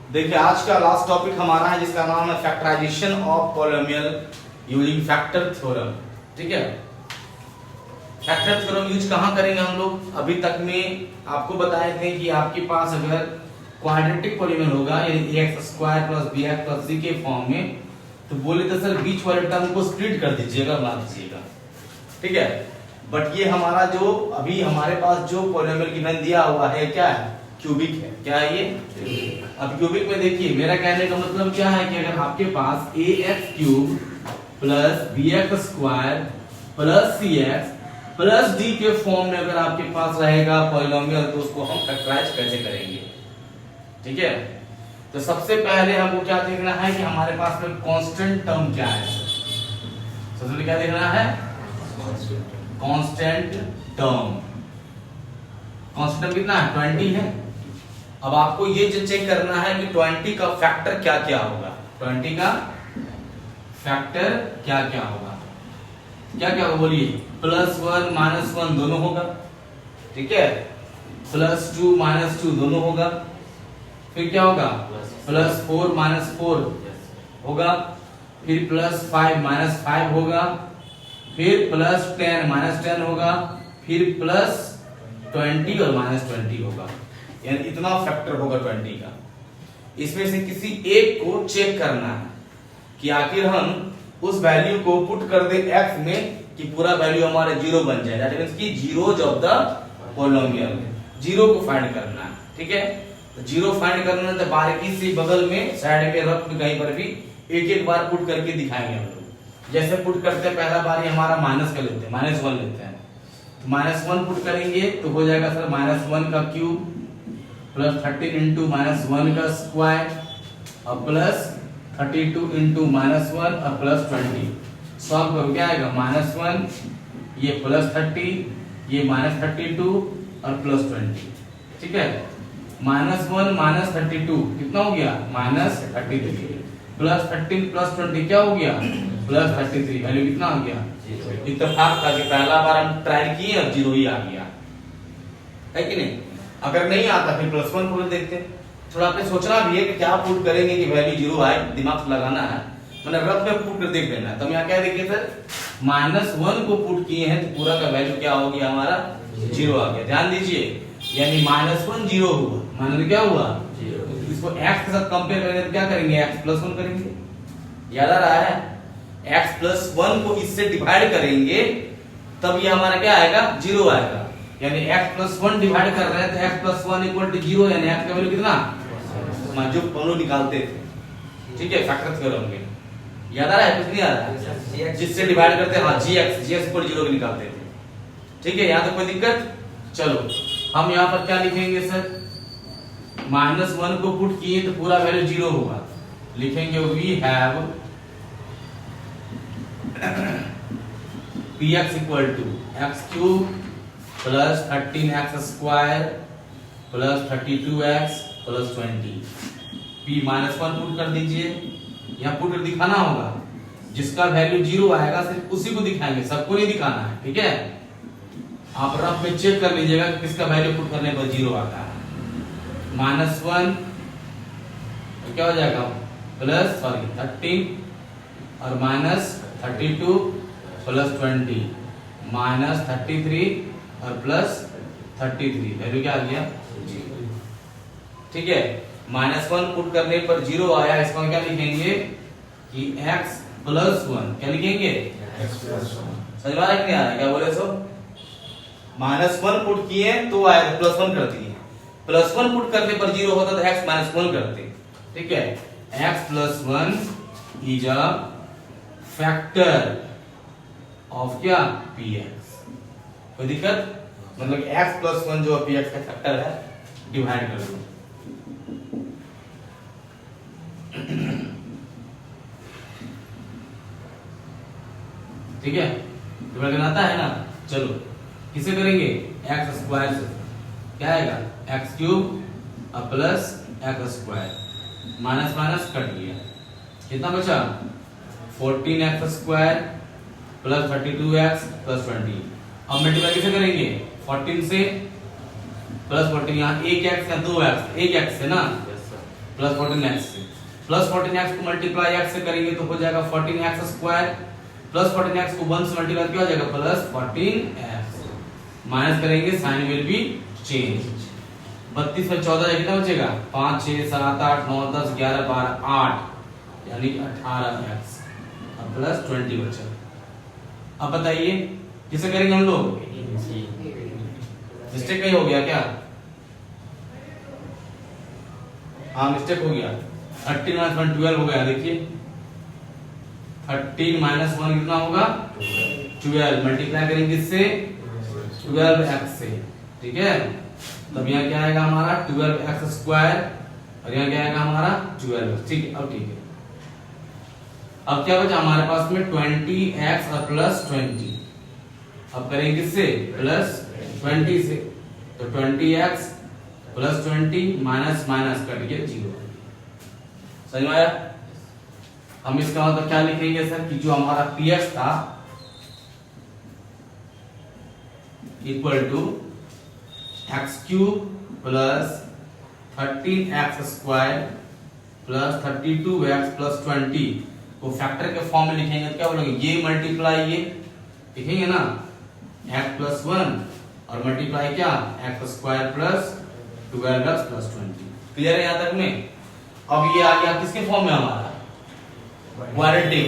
देखिए आज का लास्ट टॉपिक हमारा है जिसका नाम है factorization of polynomial using factor theorem. ठीक है, फैक्टर थ्योरम यूज कहाँ करेंगे हम लोग? अभी तक में आपको बताए थे कि आपके पास अगर क्वाड्रेटिक पॉलिनोमियल होगा यानी ax square plus bx plus c के फॉर्म में, तो बोले तो सर बीच वाले टर्म को स्प्लिट कर दीजिएगा, बना दीजिएगा। ठीक है, बट ये हमारा जो अभी हमारे पास जो पॉलिनोमियल गिवन दिया हुआ है क्या है? क्यूबिक है। क्या है ये? अब क्यूबिक में देखिए मेरा कहने का मतलब क्या है कि अगर आपके पास ax cube plus bx square plus cx plus d के फॉर्म में अगर आपके पास रहेगा पॉलिनोमियल, तो उसको हम फैक्टराइज कैसे करेंगे? ठीक है, तो सबसे पहले हमको क्या देखना है कि हमारे पास में कांस्टेंट टर्म क्या है। सबसे पहले क्या देखना है? Constant term. कांस्टेंट टर्म कितना है? 20 है। अब आपको ये चेक करना है कि 20 का फैक्टर क्या क्या होगा। 20 का फैक्टर क्या क्या होगा? क्या क्या होगा बोलिए? +1 -1 दोनों होगा। ठीक है, +2 -2 दोनों होगा। फिर क्या होगा? +4 -4 होगा। फिर +5 -5 होगा। फिर +10 -10 होगा। फिर +20 और -20 होगा। यानी इतना फैक्टर होगा 20 का। इसमें से किसी एक को चेक करना है कि आखिर हम उस वैल्यू को पुट कर दे x में कि पूरा वैल्यू हमारा 0 बन जाए। दैट मींस कि जीरोज ऑफ द पॉलिनोमियल, 0 को फाइंड करना है। ठीक है, तो 0 फाइंड करना है तो बारीकी से बगल में साइड में रफ में कहीं पर भी एक एक बार पुट करके दिखाएंगे हम लोग। जैसे पुट करते हैं पहला बार ये हमारा माइनस का लेते हैं, -1 लेते हैं, तो -1 पुट करेंगे तो हो जाएगा सर -1 का क्यूब प्लस 13 इंटू -1 का स्क्वायर और प्लस 32 इंटू -1 और प्लस 20। सॉल्व करो क्या आएगा? -1 ये +30 ये -32 और +20। ठीक है, -1 -32 कितना हो गया? -33 प्लस 13 प्लस 20 क्या हो गया? +33। वैल्यू कितना हो गया? इत्तेफाक था कि पहला बार हम ट्राई किए और 0 ही आ गया है कि नहीं? अगर नहीं आता फिर +1 पुट देखते हैं। थोड़ा आपने सोचना भी है कि क्या पुट करेंगे कि वैल्यू 0 आए, दिमाग से लगाना है, मतलब रफ में पुट कर देख लेना। तो हम यहाँ क्या देखिए सर, -1 को पुट किए हैं तो पूरा का वैल्यू क्या हो गया? हमारा 0 आ गया। ध्यान दीजिए, यानी -1 0 हुआ, मान क्या हुआ? 0। इसको x के साथ कंपेयर करेंगे तो क्या करेंगे? x + 1 करेंगे। याद आ रहा है? x + 1 को इससे डिवाइड करेंगे तब ये हमारा क्या आएगा? 0 आएगा। यानी x + 1 डिवाइड कर रहे हैं तो x + 1 = 0, यानी x का वैल्यू कितना? जो हम लोग निकालते थे। ठीक है, फैक्टर थ्योरम में याद आ रहा है? कुछ नहीं आ रहा है? जिससे डिवाइड करते हैं, हाँ gx 0 के निकालते थे। ठीक है, यहाँ तक कोई दिक्कत? चलो हम यहाँ पर क्या लिखेंगे सर? -1 को पुट किए तो पूरा वैल्यू 0 होगा। लिखेंगे we have px = x³ plus 13x² plus 32x plus 20। p -1 put कर दीजिए, यहाँ पुट कर दिखाना होगा। जिसका वैल्यू 0 आएगा सिर्फ उसी को दिखाएंगे, सबको नहीं दिखाना है। ठीक है, आप रफ में चेक कर लीजिएगा कि किसका वैल्यू पुट करने पर 0 आता है। -1 तो क्या हो जाएगा? प्लस 13 और -32 प्लस 20 -33 और प्लस 33। वैल्यू क्या आ गया? 0। ठीक है, -1 पुट करने पर 0 आया। इसका क्या लिखेंगे कि x + 1। क्या लिखेंगे? x + 1। समझ में आ रहा है कि नहीं आ रहा है? क्या बोले सो? -1 पुट किए तो आया, +1 कर दिए। +1 पुट करने पर 0 होता तो x -1 करते। ठीक है, x + 1 is a factor of क्या? px। कोई दिक्कत? मतलब x + 1 जो px का फैक्टर है, डिवाइड कर दो। ठीक है, डिवाइड करना आता है ना? चलो किसे करेंगे? x² से। क्या आएगा? x³ plus x²। Minus minus cut गया, कितना बचा? 14x² plus 32x plus 20। अब मल्टीप्लाई कैसे करेंगे? 14 से प्लस 14, यहाँ 1x या 2x, 1x है ना, प्लस 14x से, प्लस 14x को मल्टीप्लाई x से करेंगे तो हो जाएगा 14x स्क्वायर, प्लस 14x को 1 से मल्टीप्लाई किया हो जाएगा प्लस 14x, माइनस करेंगे साइन विल बी चेंज। 32 में 14 कितना बचेगा 5 6 7 8 9 10 11 12 8 यानी 18x और प्लस 20 बचा। अब बताइए किसे करेंगे हम लोग, मिस्टेक कहीं हो गया क्या? हाँ मिस्टेक हो गया, 13 - 1 12 हो गया। देखिए 13 - 1 कितना होगा 12, मल्टीप्लाई करेंगे इससे 12x से, ठीक है। तब यहाँ क्या आएगा हमारा 12x स्क्वायर और यहाँ क्या आएगा हमारा 12, ठीक है। अब ठीक है, अब क्या बचा हमारे पास में 20x और प्लस 20। अब करेंगे किससे प्लस 20 से, तो 20x plus 20 minus minus cut गया 0। समझ में आया? हम इसका मतलब क्या लिखेंगे सर कि जो हमारा px था equal to x³ plus 13x square plus 32x plus 20 को फैक्टर के फॉर्म में लिखेंगे तो क्या बोलेंगे, ये मल्टीप्लाई ये लिखेंगे ना x प्लस 1 और मल्टीप्लाई क्या x square plus 12x plus 20। Clear है यहाँ तक में? अब ये आ गया किसके फॉर्म में हमारा क्वाड्रेटिक,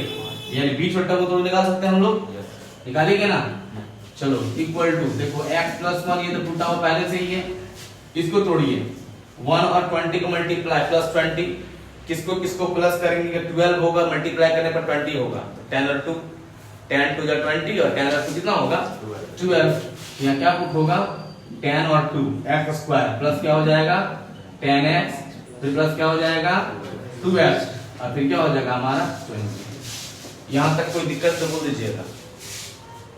यानी b छोटा को तो निकाल सकते हैं हम लोग, निकालेंगे ना। चलो इक्वल टू देखो x प्लस 1 ये तो टूटा हुआ पहले से ही है, इसको तोड़िए 1 और 20 को मल्टीप्लाई प्लस 20, किसको किसको प्लस करेंगे 12 होगा, मल्टीप्लाई करने पर 20 होगा, 10 और 2 10 2 20 और 10 और 2 कितना होगा 12। यहाँ क्या पुट होगा 10 और 2 x स्क्वायर प्लस क्या हो जाएगा 10x, फिर प्लस क्या हो जाएगा 2x और फिर क्या हो जाएगा हमारा 20। यहाँ तक कोई दिक्कत तो बोल दीजिएगा,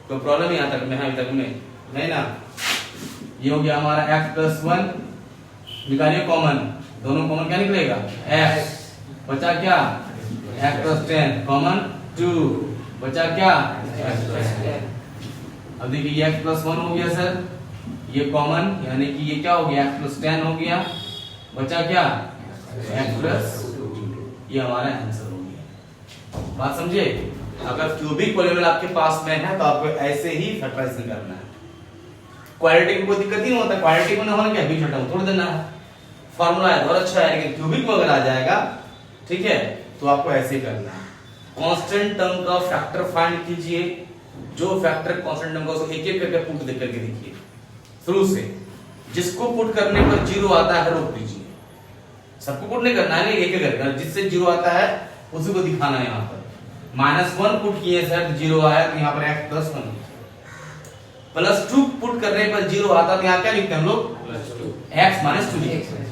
कोई प्रॉब्लम यहाँ तक में है? अभी तक में नहीं ना। ये हो गया हमारा x प्लस 1, निकालिए कॉमन, दोनों कॉमन क्या निकलेगा x, बचा क्या x प्लस 10 कॉमन 2, बचा क्या x प्लस 10। अब देखिए ये x प्लस 1 हो गया सर, ये कॉमन यानी कि ये क्या हो गया x प्लस 10 हो गया, बचा क्या x प्लस 2, ये हमारा आंसर हो गया। बात समझे? अगर क्यूबिक पॉलीनोमियल आपके पास में है तो आपको ऐसे ही फैक्टराइजेशन करना है। क्वाड्रेटिक में कोई दिक्कत ही नहीं होता, क्वाड्रेटिक में होना क्या b छोटा को तोड़ देना है, फार्मूला है बहुत अच्छा है। लेकिन क्यूबिक में अगर आ जाएगा ठीक है तो आपको ऐसे ही करना है। कांस्टेंट टर्म का फैक्टर फाइंड कीजिए, जो फैक्टर कांस्टेंट टर्म का उसको एक एक करके पुट देख करके देखिए शुरू से, जिसको पुट करने पर 0 आता है रोक दीजिए, सबको पुट नहीं करना है, एक एक करके, जिससे 0 आता है उसी को दिखाना है। यहाँ पर -1 पुट किए सर 0 आया तो यहाँ पर x प्लस 1, प्लस 2 पुट करने पर 0 आता तो यहाँ क्या लिखते हैं हम लोग x माइनस 2 लिखते हैं,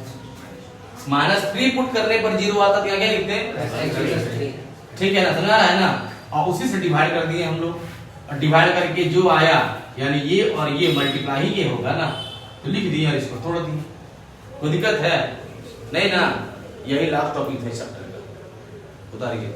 -3 पुट करने पर 0 आता तो यहाँ क्या लिखते हैं, ठीक है ना, समझ आ रहा है ना। और उसी से डिवाइड कर दिए हम लोग, और डिवाइड करके जो आया यानी ये और ये मल्टीप्लाई ही ये होगा ना, तो लिख दिए और इसको तोड़ दिए। कोई दिक्कत है नहीं ना? यही लास्ट टॉपिक है चैप्टर का, उतारिए।